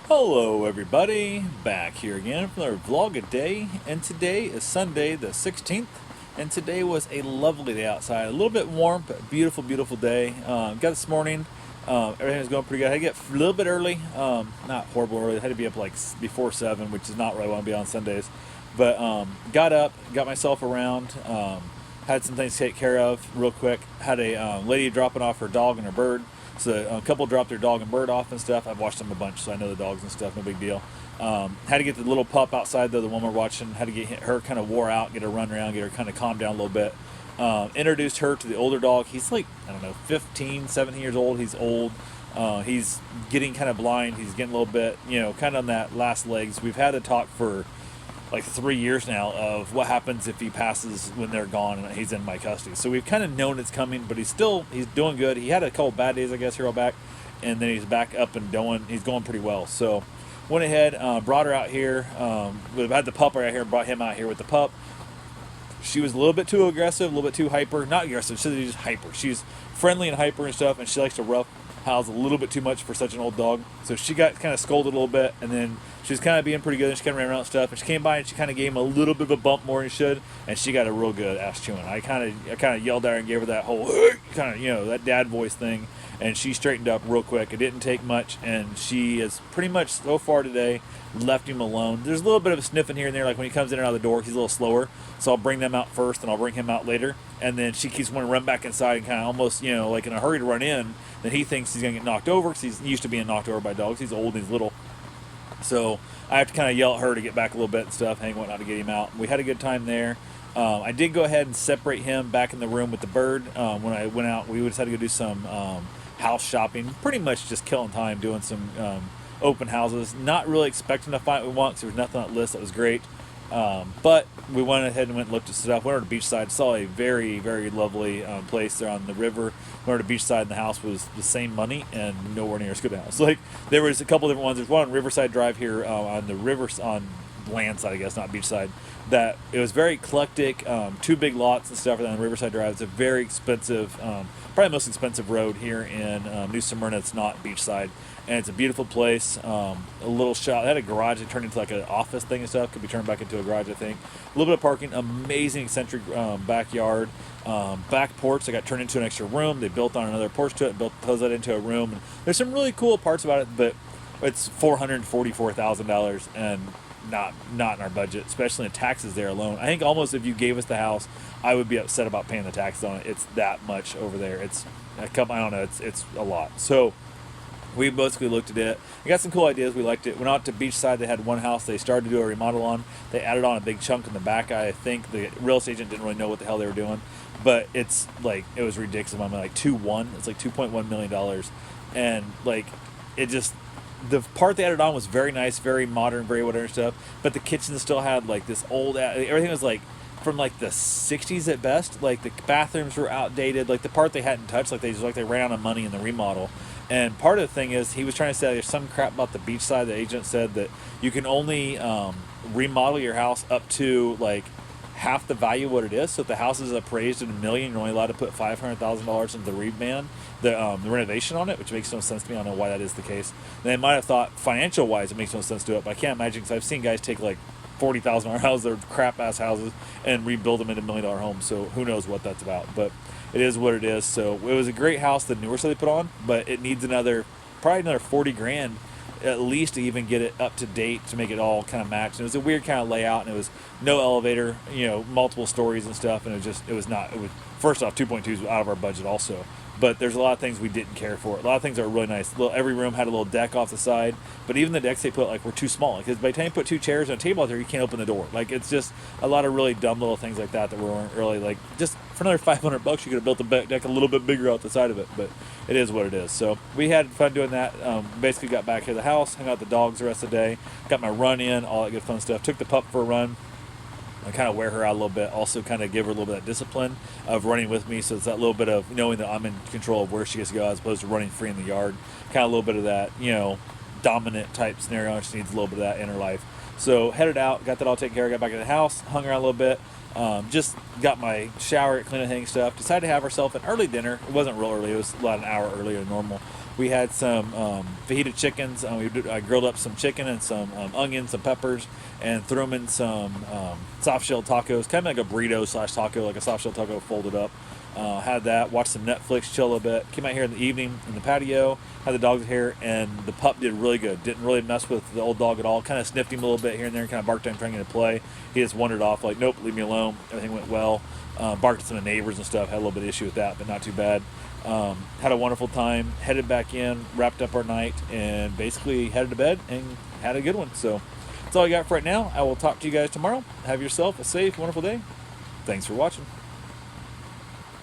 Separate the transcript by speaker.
Speaker 1: Hello everybody, back here again for another vlog a day, and today is Sunday the 16th, and today was a lovely day outside, a little bit warm, but beautiful, beautiful day. Got this morning, everything was going pretty good. I had to get a little bit early, not horrible early, I had to be up like before 7, which is not where I want to be on Sundays, but got up, got myself around, had some things to take care of real quick, had a lady dropping off her dog and her bird. So a couple dropped their dog and bird off and stuff. I've watched them a bunch, so I know the dogs and stuff. No big deal. Had to get the little pup outside though. The one we're watching had to get her kind of wore out, get her run around, get her kind of calmed down a little bit. Introduced her to the older dog. He's like, I don't know, 15, 17 years old. He's old. He's getting kind of blind. He's getting a little bit, kind of on that last legs. We've had a talk for like 3 years now of what happens if he passes when they're gone and he's in my custody. So we've kind of known it's coming, but he's doing good. He had a couple bad days, I guess, here all back, and then he's back up and going. He's going pretty well. So went ahead, brought her out here. We've had the pup right here, brought him out here with the pup. She was a little bit too aggressive, a little bit too hyper. Not aggressive, she's just hyper. She's friendly and hyper and stuff, and she likes to rough house a little bit too much for such an old dog. So she got kind of scolded a little bit, and then she was kind of being pretty good, and she kind of ran around and stuff. And she came by and she kind of gave him a little bit of a bump more than she should, and she got a real good ass chewing. I kind of yelled at her and gave her that whole kind of that dad voice thing, and she straightened up real quick. It didn't take much, and she is pretty much so far today left him alone. There's a little bit of a sniffing here and there, like when he comes in and out of the door, he's a little slower. So I'll bring them out first, and I'll bring him out later. And then she keeps wanting to run back inside and kind of almost, like in a hurry to run in. Then he thinks he's going to get knocked over because he's used to being knocked over by dogs. He's old and he's little. So I have to kind of yell at her to get back a little bit and stuff, hang whatnot to get him out. We had a good time there. I did go ahead and separate him back in the room with the bird. When I went out, we just had to go do some house shopping. Pretty much just killing time doing some open houses. Not really expecting to find what we want because there was nothing on that list that was great. But we went ahead and went and looked at stuff. Went over to Beachside, saw a very, very lovely place there on the river. Went over to Beachside, and the house was the same money and nowhere near as good a house. Like, there was a couple different ones. There's one on Riverside Drive here on the river, on Landside, I guess, not Beachside, that it was very eclectic, two big lots and stuff on Riverside Drive. It's a very expensive, probably the most expensive road here in New Smyrna. It's not Beachside, and it's a beautiful place. A little shop. It had a garage that turned into like an office thing and stuff. Could be turned back into a garage, I think. A little bit of parking. Amazing eccentric backyard. Back porch that got turned into an extra room. They built on another porch to it. Built that into a room. And there's some really cool parts about it, but it's $444,000 and not in our budget, especially in taxes there alone. I think almost if you gave us the house, I would be upset about paying the taxes on it. It's that much over there. I don't know. It's a lot. So we basically looked at it. I got some cool ideas. We liked it. Went out to Beachside. They had one house they started to do a remodel on. They added on a big chunk in the back. I think the real estate agent didn't really know what the hell they were doing, but it's like, it was ridiculous. I'm like 2.1. It's like $2.1 million, and like it just, the part they added on was very nice, very modern, very whatever stuff. But the kitchen still had like this old. Everything was like from like the 60s at best. Like the bathrooms were outdated. Like the part they hadn't touched, like they ran out of money in the remodel. And part of the thing is, he was trying to say there's some crap about the Beachside. The agent said that you can only remodel your house up to like half the value of what it is. So if the house is appraised at $1 million, you're only allowed to put $500,000 into the remand, the renovation on it, which makes no sense to me. I don't know why that is the case. And they might have thought financial wise it makes no sense to do it, but I can't imagine, because I've seen guys take like $40,000 houses, they're crap ass houses, and rebuild them into $1 million homes. So who knows what that's about, but it is what it is. So it was a great house, the newer stuff they put on, but it needs probably another 40 grand at least to even get it up to date, to make it all kind of match. And it was a weird kind of layout, and it was no elevator, multiple stories and stuff, and it was first off, 2.2 is out of our budget also. But there's a lot of things we didn't care for. A lot of things are really nice. Every room had a little deck off the side, but even the decks they put were too small. Because by the time you put two chairs and a table out there, you can't open the door. Like, it's just a lot of really dumb little things like that weren't really like. Just for another $500, you could have built the deck a little bit bigger out the side of it. But it is what it is. So we had fun doing that. Basically got back to the house, hung out with the dogs the rest of the day, got my run in, all that good fun stuff. Took the pup for a run. I kind of wear her out a little bit, also kind of give her a little bit of discipline of running with me. So it's that little bit of knowing that I'm in control of where she gets to go as opposed to running free in the yard. Kind of a little bit of that, dominant type scenario. She needs a little bit of that in her life. So headed out, got that all taken care of, got back to the house, hung around a little bit. Just got my shower, cleaning, hang stuff. Decided to have ourselves an early dinner. It wasn't real early. It was about an hour earlier than normal. We had some fajita chickens. I grilled up some chicken and some onions, some peppers, and threw them in some soft shell tacos, kind of like a burrito slash taco, like a soft shell taco folded up. Had that, watched some Netflix, chill a bit. Came out here in the evening in the patio, had the dogs here, and the pup did really good. Didn't really mess with the old dog at all. Kind of sniffed him a little bit here and there, kind of barked at him trying to play. He just wandered off, like, nope, leave me alone. Everything went well. Barked at some of the neighbors and stuff. Had a little bit of issue with that, but not too bad. Had a wonderful time. Headed back in, wrapped up our night, and basically headed to bed and had a good one. So that's all I got for right now. I will talk to you guys tomorrow. Have yourself a safe, wonderful day. Thanks for watching.